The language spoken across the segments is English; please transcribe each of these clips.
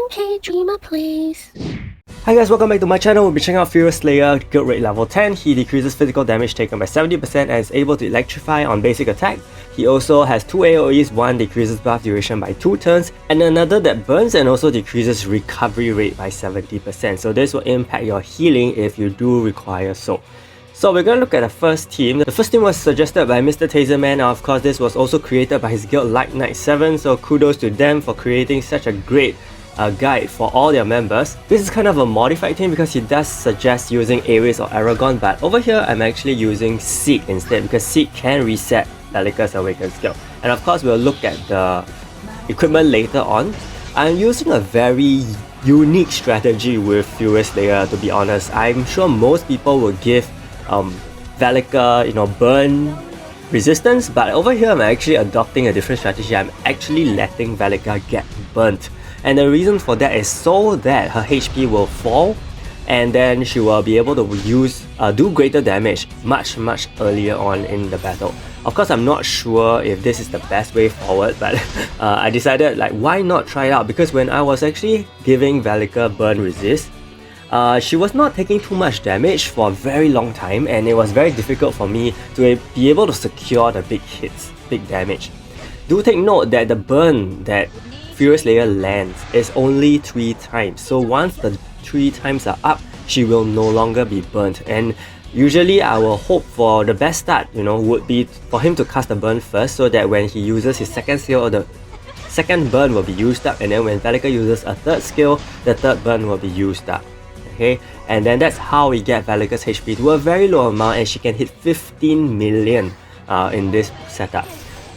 Okay, dreamer, please. Hi guys, welcome back to my channel. We'll be checking out Furious Slayer Guild Rate level 10. He decreases physical damage taken by 70% and is able to electrify on basic attack. He also has 2 AoEs, one decreases buff duration by 2 turns, and another that burns and also decreases recovery rate by 70%. So this will impact your healing if you do require so. So we're going to look at the first team. The first team was suggested by Mr. Taserman. Now of course this was also created by his guild Light Knight 7, so kudos to them for creating such a great guide for all their members. This is kind of a modified team because he does suggest using Ares or Aragon, but over here I'm actually using Seek instead because Seek can reset Velika's Awakened skill. And of course we'll look at the equipment later on. I'm using a very unique strategy with Furious Slayer, to be honest. I'm sure most people will give Velika, burn resistance, but over here I'm actually adopting a different strategy. I'm actually letting Velika get burnt. And the reason for that is so that her HP will fall and then she will be able to do greater damage much earlier on in the battle. Of course, I'm not sure if this is the best way forward, but I decided why not try it out, because when I was actually giving Velika burn resist, she was not taking too much damage for a very long time, and it was very difficult for me to be able to secure the big hits, big damage. Do take note that the burn that Furious Slayer lands is only 3 times, so once the 3 times are up, she will no longer be burnt. And usually I will hope for the best start, would be for him to cast the burn first, so that when he uses his second skill, the second burn will be used up, and then when Velika uses a third skill, the third burn will be used up. Okay, and then that's how we get Velika's HP to a very low amount, and she can hit 15 million in this setup.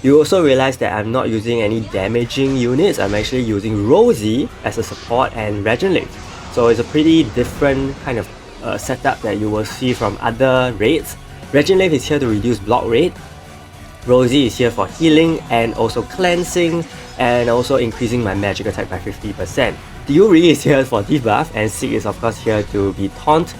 You also realize that I'm not using any damaging units. I'm actually using Rosie as a support and Regenerate. So it's a pretty different kind of setup that you will see from other raids. Regenerate is here to reduce block rate. Rosie is here for healing and also cleansing, and also increasing my magic attack by 50%. Yuri is here for debuff, and Seek is of course here to be taunt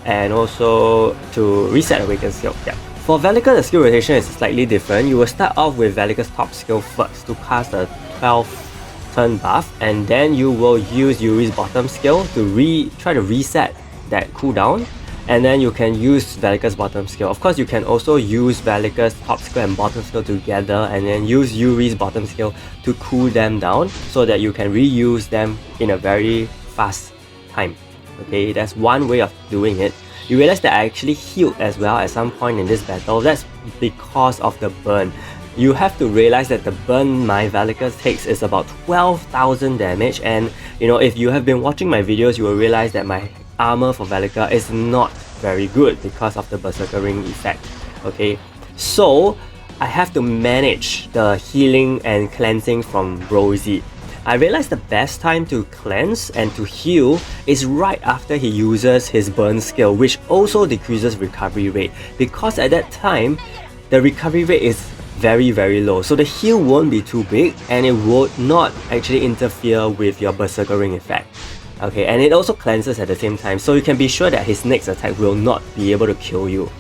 and also to reset Awakened skill. Yeah. For Velika, the skill rotation is slightly different. You will start off with Velika's top skill first to cast a 12 turn buff, and then you will use Yuri's bottom skill to try to reset that cooldown, and then you can use Velika's bottom skill. Of course, you can also use Velika's top skill and bottom skill together, and then use Yuri's bottom skill to cool them down so that you can reuse them in a very fast time. Okay, that's one way of doing it. You realize that I actually healed as well at some point in this battle. That's because of the burn. You have to realize that the Burn-My-Velika takes is about 12,000 damage, and if you have been watching my videos, you will realize that my armor for Velika is not very good because of the Berserker Ring effect. Okay, so I have to manage the healing and cleansing from Rosie. I realized the best time to cleanse and to heal is right after he uses his burn skill, which also decreases recovery rate, because at that time the recovery rate is very low, so the heal won't be too big and it would not actually interfere with your Berserker Ring effect. Okay, and it also cleanses at the same time, so you can be sure that his next attack will not be able to kill you.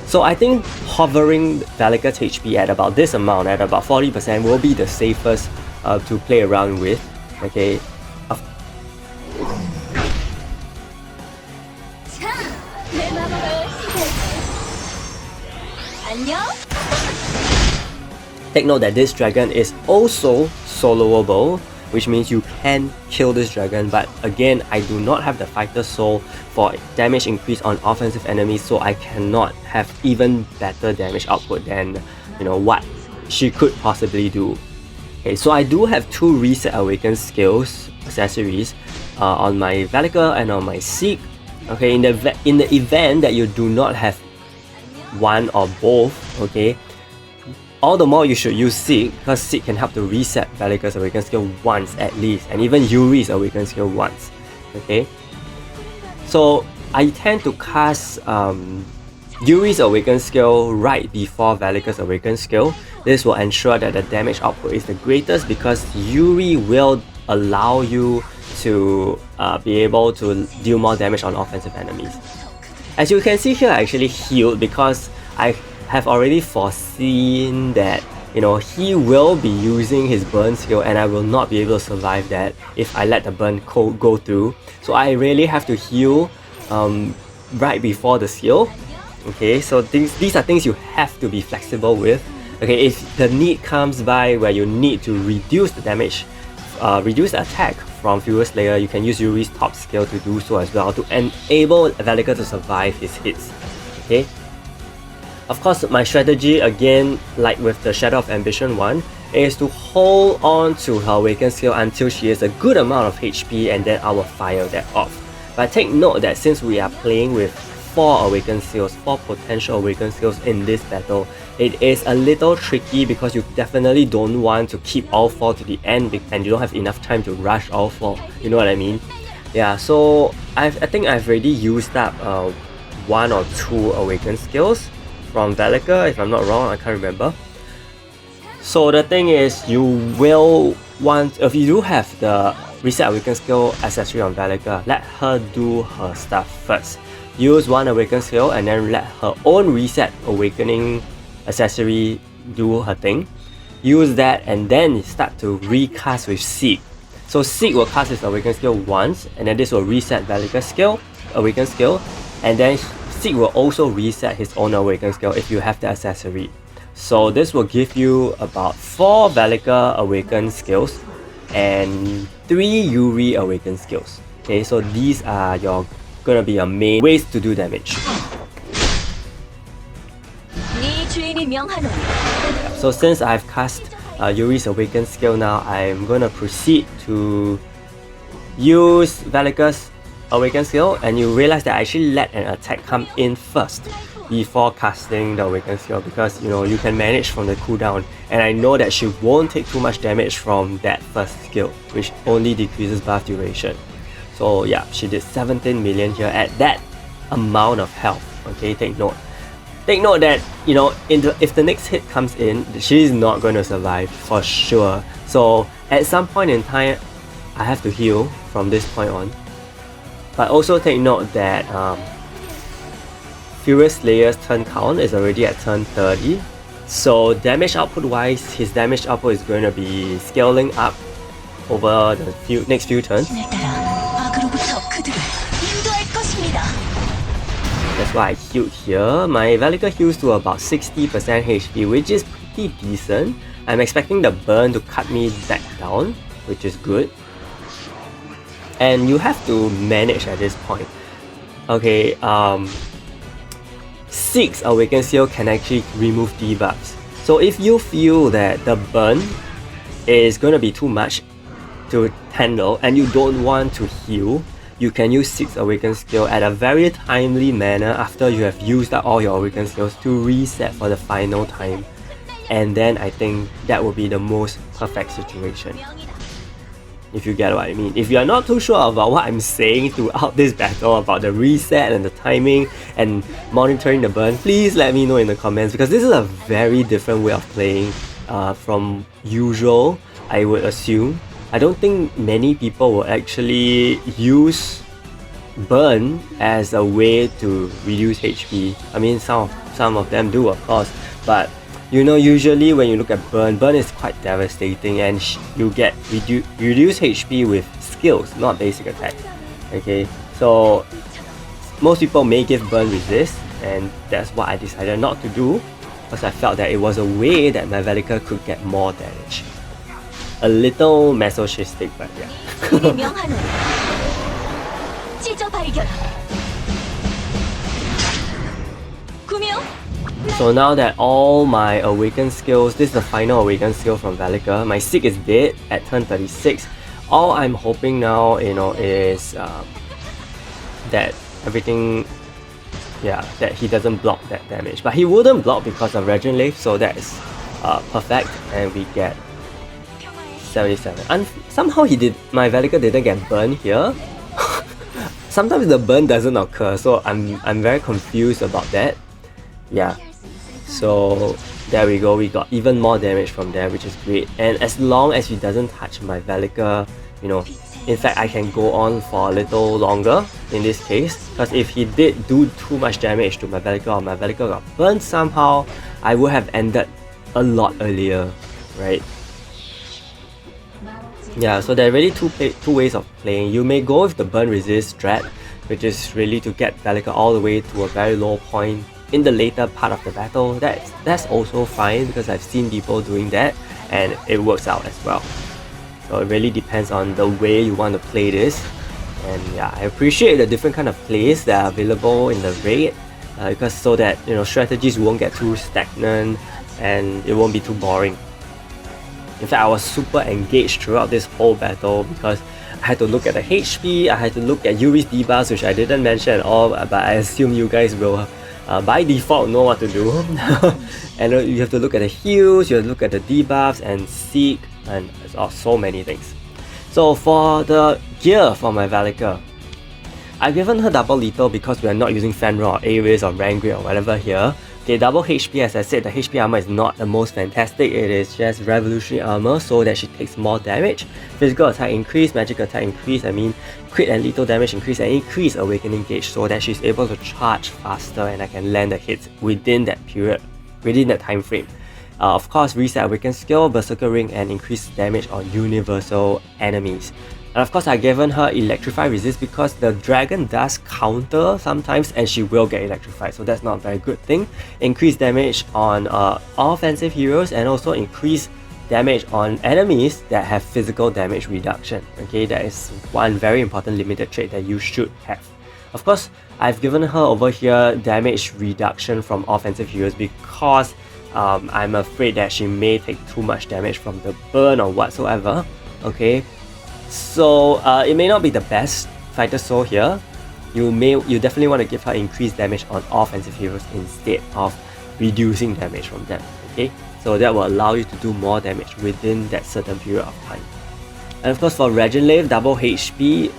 So I think hovering Velika's HP at about this amount, at about 40%, will be the safest to play around with. Okay. Take note that this dragon is also soloable, which means you can kill this dragon, but again, I do not have the fighter soul for damage increase on offensive enemies, so I cannot have even better damage output than what she could possibly do. Okay, so I do have 2 reset Awakened skills accessories on my Velika and on my Seek. Okay, in the event that you do not have one or both, okay, all the more you should use Seek, because Seek can help to reset Velika's Awakened skill once at least, and even Yuri's Awakened skill once. Okay, so I tend to cast Yuri's Awakened skill right before Velika's Awakened skill. This will ensure that the damage output is the greatest, because Yuri will allow you to be able to deal more damage on offensive enemies. As you can see here, I actually healed because I have already foreseen that he will be using his burn skill, and I will not be able to survive that if I let the burn go through. So I really have to heal right before the skill. Okay, so these are things you have to be flexible with. Okay, if the need comes by where you need to reduce the damage, reduce the attack from Furious Slayer, you can use Yuri's top skill to do so as well to enable Velika to survive his hits. Okay. Of course, my strategy, again, like with the Shadow of Ambition one, is to hold on to her Awaken skill until she has a good amount of HP, and then I will fire that off. But take note that since we are playing with 4 Awaken skills, 4 potential Awaken skills in this battle, it is a little tricky because you definitely don't want to keep all 4 to the end and you don't have enough time to rush all 4. You know what I mean? Yeah, so I think I've already used up 1 or 2 Awaken skills from Velika, if I'm not wrong, I can't remember. So the thing is, you will want, if you do have the Reset Awaken skill accessory on Velika, let her do her stuff first. Use 1 Awaken skill and then let her own Reset Awakening accessory do her thing. Use that and then start to recast with Seek. So Seek will cast his Awaken skill once, and then this will reset Velika's skill, Awaken skill, and then Seek will also reset his own Awaken skill if you have the accessory. So this will give you about 4 Velika Awaken skills and 3 Yuri Awaken skills. Okay, so these are gonna be your main ways to do damage. So since I've cast Yuri's Awaken skill now, I'm gonna proceed to use Velika's Awaken skill, and you realize that I actually let an attack come in first before casting the Awaken skill, because you can manage from the cooldown, and I know that she won't take too much damage from that first skill, which only decreases buff duration. So yeah, she did 17 million here at that amount of health. Okay, take note. Take note that if the next hit comes in, she's not going to survive for sure. So at some point in time, I have to heal from this point on. But also take note that Furious Slayer's turn count is already at turn 30. So damage output wise, his damage output is going to be scaling up over the next few turns. That's why I healed here. My Velika heals to about 60% HP, which is pretty decent. I'm expecting the burn to cut me back down, which is good. And you have to manage at this point. Okay, 6 Awaken Seal can actually remove debuffs. So if you feel that the burn is going to be too much to handle and you don't want to heal, you can use 6 Awaken Skill at a very timely manner after you have used up all your Awaken Skills to reset for the final time. And then I think that will be the most perfect situation. If you get what I mean. If you are not too sure about what I'm saying throughout this battle about the reset and the timing and monitoring the burn, please let me know in the comments, because this is a very different way of playing from usual, I would assume. I don't think many people will actually use burn as a way to reduce HP. I mean, some of them do, of course, but usually when you look at burn is quite devastating, and you get reduced HP with skills, not basic attack. Okay, so most people may give burn resist, and that's what I decided not to do, because I felt that it was a way that my Velika could get more damage. A little masochistic, but yeah. So now that all my awakened skills, this is the final awakened skill from Velika, my Sig is dead at turn 36. All I'm hoping now, is that everything, that he doesn't block that damage. But he wouldn't block because of Regent Leaf, so that is perfect, and we get 77. And somehow my Velika didn't get burned here. Sometimes the burn doesn't occur, so I'm very confused about that. Yeah. So there we go, we got even more damage from there, which is great. And as long as he doesn't touch my Velika, in fact I can go on for a little longer in this case, because if he did do too much damage to my Velika or my Velika got burned somehow, I would have ended a lot earlier, right? Yeah, so there are really two ways of playing. You may go with the burn resist strat, which is really to get Velika all the way to a very low point in the later part of the battle. That's also fine because I've seen people doing that and it works out as well. So it really depends on the way you want to play this. And yeah, I appreciate the different kind of plays that are available in the raid, because so that strategies won't get too stagnant and it won't be too boring. In fact, I was super engaged throughout this whole battle because I had to look at the HP, I had to look at Yuri's debuffs, which I didn't mention at all, but I assume you guys will by default know what to do. And you have to look at the heals, you have to look at the debuffs and seek, and so many things. So for the gear for my Velika, I've given her double lethal because we are not using Fenrir or Ares or Rangrate or whatever here. Okay, double HP, as I said, the HP armor is not the most fantastic, it is just revolutionary armor so that she takes more damage. Physical attack increase, magic attack increase, crit and lethal damage increase, and increase awakening gauge so that she's able to charge faster and I can land the hits within that period, within that time frame. Of course, reset awaken skill, berserker ring, and increase damage on universal enemies. And of course, I've given her electrify resist because the dragon does counter sometimes and she will get electrified, so that's not a very good thing. Increase damage on offensive heroes and also increase damage on enemies that have physical damage reduction. Okay, that is one very important limited trait that you should have. Of course, I've given her over here damage reduction from offensive heroes because I'm afraid that she may take too much damage from the burn or whatsoever. Okay, so it may not be the best fighter soul here. You definitely want to give her increased damage on offensive heroes instead of reducing damage from them. Okay, so that will allow you to do more damage within that certain period of time. And of course for Regenlave, double HP,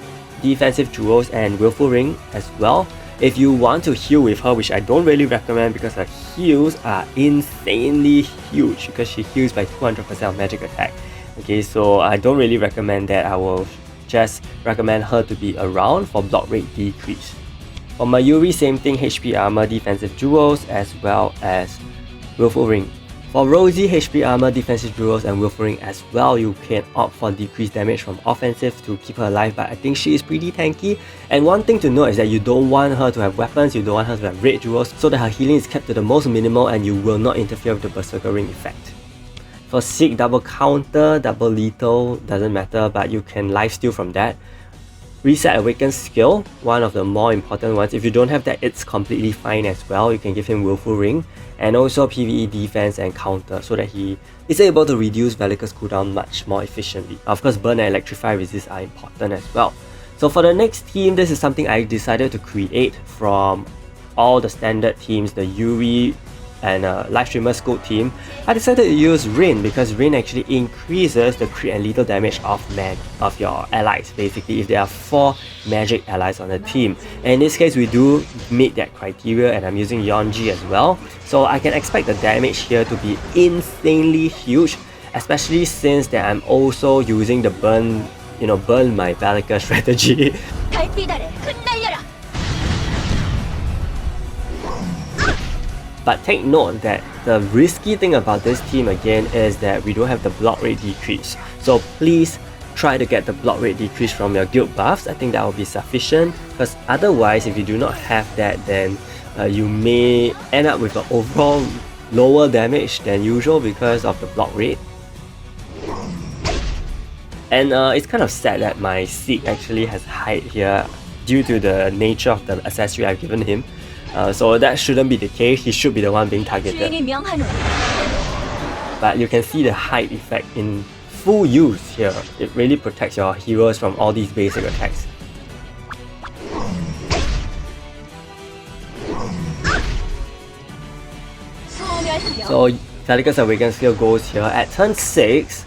defensive jewels, and willful ring as well. If you want to heal with her, which I don't really recommend because her heals are insanely huge because she heals by 200% of magic attack. Okay, so I don't really recommend that. I will just recommend her to be around for block rate decrease. For Mayuri, same thing, HP armor, defensive jewels, as well as willful ring. For Rosie, HP armor, defensive jewels, and willful ring as well. You can opt for decreased damage from offensive to keep her alive, but I think she is pretty tanky. And one thing to note is that you don't want her to have weapons, you don't want her to have red jewels, so that her healing is kept to the most minimal and you will not interfere with the berserker ring effect. For Seek, double counter, double lethal, doesn't matter, but you can lifesteal from that. Reset Awaken skill, one of the more important ones. If you don't have that, it's completely fine as well. You can give him Willful Ring, and also PvE defense and counter so that he is able to reduce Velika's cooldown much more efficiently. Of course, Burn and Electrify resist are important as well. So for the next team, this is something I decided to create from all the standard teams, the Yuri and live streamer scope team. I decided to use Rin because Rin actually increases the crit and lethal damage of your allies, basically if there are 4 magic allies on the team. And in this case, we do meet that criteria, and I'm using Yonji as well. So I can expect the damage here to be insanely huge, especially since that I'm also using the Burn-My-Velika strategy. But take note that the risky thing about this team again is that we don't have the block rate decrease. So please try to get the block rate decrease from your guild buffs. I think that will be sufficient, because otherwise if you do not have that, then you may end up with an overall lower damage than usual because of the block rate. And it's kind of sad that my Seek actually has hide here due to the nature of the accessory I've given him. So that shouldn't be the case, he should be the one being targeted. But you can see the hide effect in full use here. It really protects your heroes from all these basic attacks. So Velika's Awaken skill goes here. At turn 6,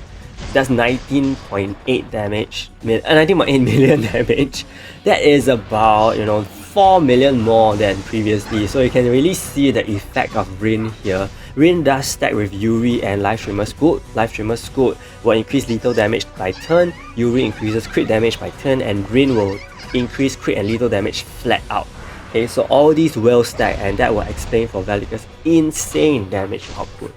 that's 19.8 damage, 19.8 million damage. That is about 4 million more than previously, so you can really see the effect of Rin here. Rin does stack with Yuri and Live Streamer Scoot. Live Streamer Scoot will increase lethal damage by turn, Yuri increases crit damage by turn, and Rin will increase crit and lethal damage flat out. Okay, so all these will stack, and that will explain for Velika's insane damage output.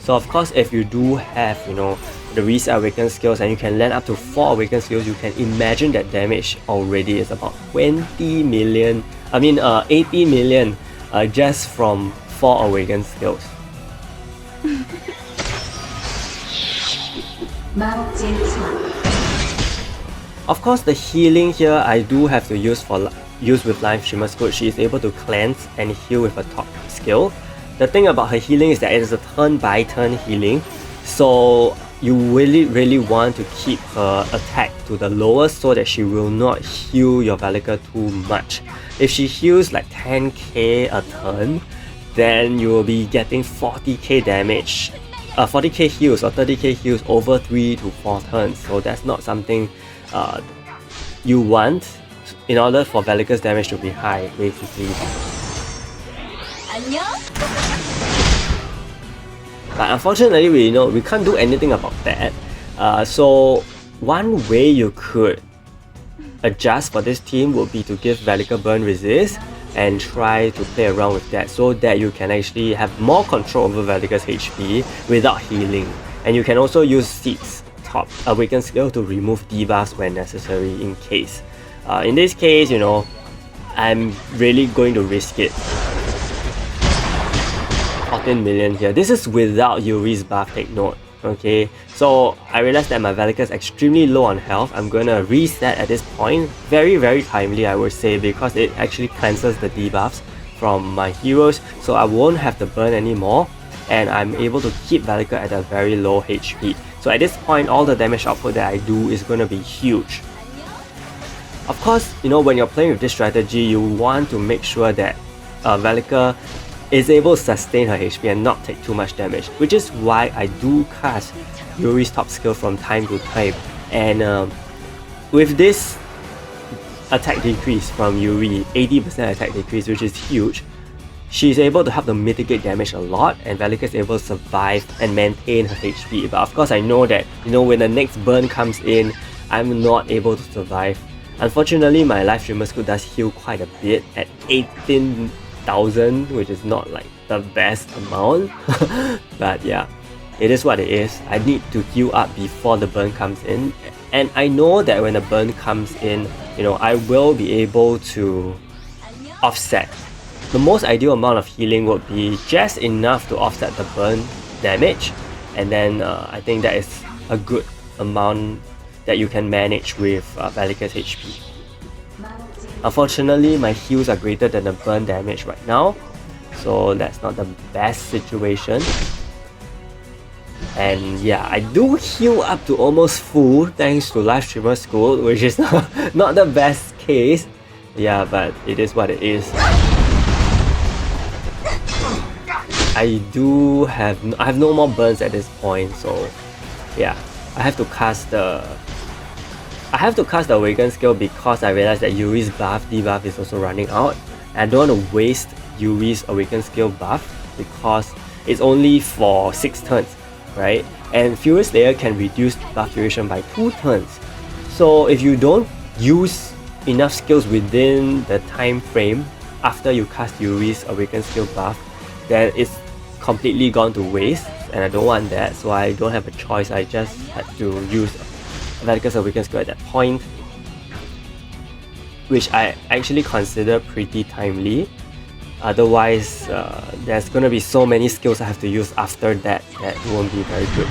So of course, if you do have, the Reset Awaken skills and you can land up to 4 Awaken skills, you can imagine that damage already is about 80 million just from 4 Awaken skills. Of course, the healing here I do have to use with Live Streamer's Code. She is able to cleanse and heal with a top skill. The thing about her healing is that it is a turn by turn healing, so you really want to keep her attack to the lowest so that she will not heal your Velika too much. If she heals like 10k a turn, then you will be getting 40k damage, 40k heals or 30k heals over 3 to 4 turns, so that's not something you want in order for Velika's damage to be high, basically. But unfortunately, we can't do anything about that. So one way you could adjust for this team would be to give Velika burn resist and try to play around with that so that you can actually have more control over Velika's HP without healing. And you can also use Seed's top Awaken skill to remove debuffs when necessary in case. In this case, I'm really going to risk it. 14 million here. This is without Yuri's buff, take note. Okay, so I realized that my Velika is extremely low on health. I'm gonna reset at this point. Very timely, I would say, because it actually cleanses the debuffs from my heroes, so I won't have to burn anymore, and I'm able to keep Velika at a very low HP. So at this point, all the damage output that I do is gonna be huge. Of course, when you're playing with this strategy, you want to make sure that Velika is able to sustain her HP and not take too much damage, which is why I do cast Yuri's top skill from time to time. And with this attack decrease from Yuri, 80% attack decrease, which is huge, she's able to help to mitigate damage a lot, and Velika is able to survive and maintain her HP. But of course, I know that when the next burn comes in, I'm not able to survive. Unfortunately, my live streamer skill does heal quite a bit at 18,000, which is not like the best amount. But yeah, it is what it is. I need to heal up before the burn comes in, and I know that when the burn comes in, I will be able to offset. The most ideal amount of healing would be just enough to offset the burn damage, and then I think that is a good amount that you can manage with Velika's HP. Unfortunately, my heals are greater than the burn damage right now, so that's not the best situation. And yeah, I do heal up to almost full thanks to live streamer school, which is not the best case. Yeah, but it is what it is. I have no more burns at this point, so yeah, I have to cast the Awaken skill because I realized that Yuri's debuff is also running out. I don't want to waste Yuri's Awaken skill buff because it's only for 6 turns, right? And Furious Slayer can reduce buff duration by 2 turns. So if you don't use enough skills within the time frame after you cast Yuri's Awaken skill buff, then it's completely gone to waste, and I don't want that, so I don't have a choice. I just had to use Velika's Awaken skill at that point, which I actually consider pretty timely. Otherwise, there's gonna be so many skills I have to use after that won't be very good.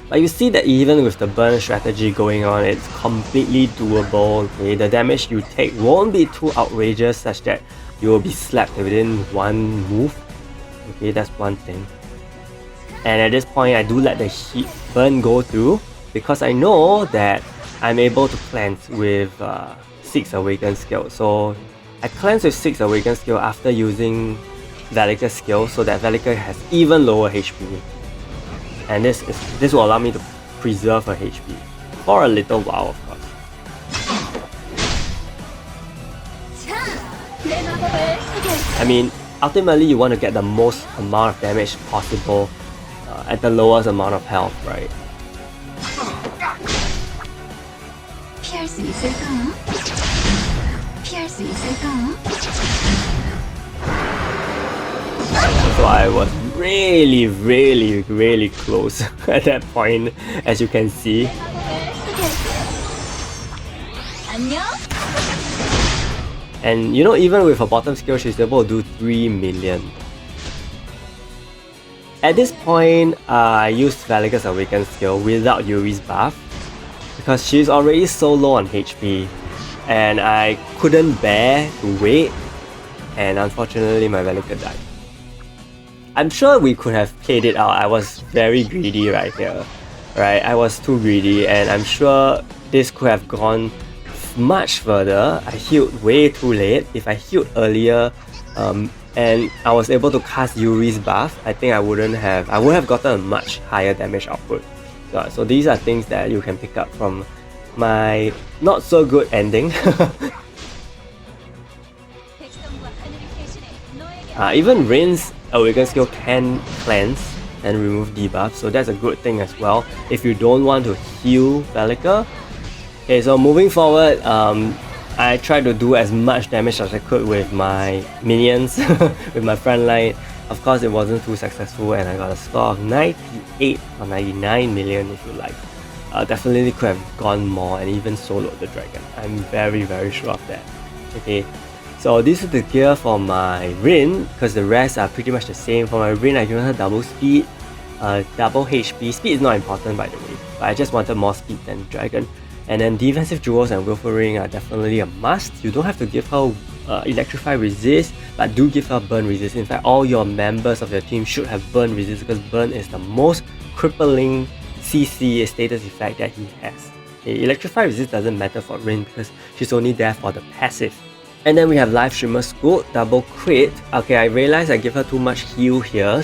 But you see that even with the burn strategy going on, it's completely doable. Okay, the damage you take won't be too outrageous such that you will be slapped within one move. Okay, that's one thing. And at this point, I do let the heat burn go through because I know that I'm able to cleanse with 6 Awaken skill. So I cleanse with 6 Awaken skill after using Velika's skill, so that Velika has even lower HP. And this will allow me to preserve her HP for a little while, of course. I mean, ultimately you want to get the most amount of damage possible at the lowest amount of health, right? 피할 수 있을까? 피할 수 있을까? So I was really close at that point, as you can see. 안녕? And you know, even with her bottom skill, she's able to do 3 million. At this point, I used Velika's Awakened skill without Yuri's buff because she's already so low on HP and I couldn't bear to wait, and unfortunately my Velika died. I'm sure we could have played it out. I was very greedy right here. Right? I was too greedy and I'm sure this could have gone much further. I healed way too late. If I healed earlier and I was able to cast Yuri's buff, I think I would have gotten a much higher damage output. So these are things that you can pick up from my not so good ending. Even Rain's Awaken skill can cleanse and remove debuffs, so that's a good thing as well if you don't want to heal Velika. Okay, so moving forward, I tried to do as much damage as I could with my minions, with my front line. Of course, it wasn't too successful and I got a score of 98 or 99 million if you like. Definitely could have gone more and even soloed the dragon. I'm very sure of that. Okay, so this is the gear for my Rin, because the rest are pretty much the same. For my Rin, I given her double speed, double HP. Speed is not important by the way, but I just wanted more speed than dragon. And then defensive jewels and willful ring are definitely a must. You don't have to give her electrify resist, but do give her burn resist. In fact, all your members of your team should have burn resist because burn is the most crippling CC status effect that he has. Okay, electrify resist doesn't matter for Rin because she's only there for the passive. And then we have Live Streamer Scoot, double crit. Okay, I realized I give her too much heal here,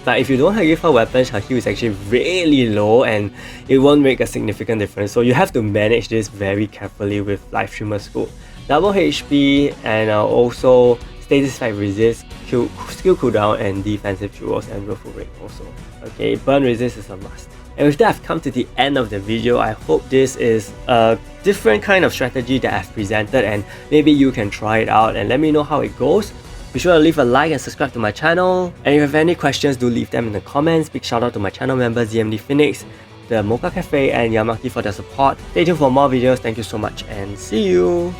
but if you don't give her weapons, her heal is actually really low and it won't make a significant difference. So you have to manage this very carefully with Live Streamer Scoot. Double HP and also status effect resist, skill cooldown and defensive jewels and willful ring also. Okay, burn resist is a must. And with that, I've come to the end of the video. I hope this is a different kind of strategy that I've presented and maybe you can try it out and let me know how it goes. Be sure to leave a like and subscribe to my channel. And if you have any questions, do leave them in the comments. Big shout out to my channel members ZMD Phoenix, the Mocha Cafe and Yamaki for their support. Stay tuned for more videos. Thank you so much and see you!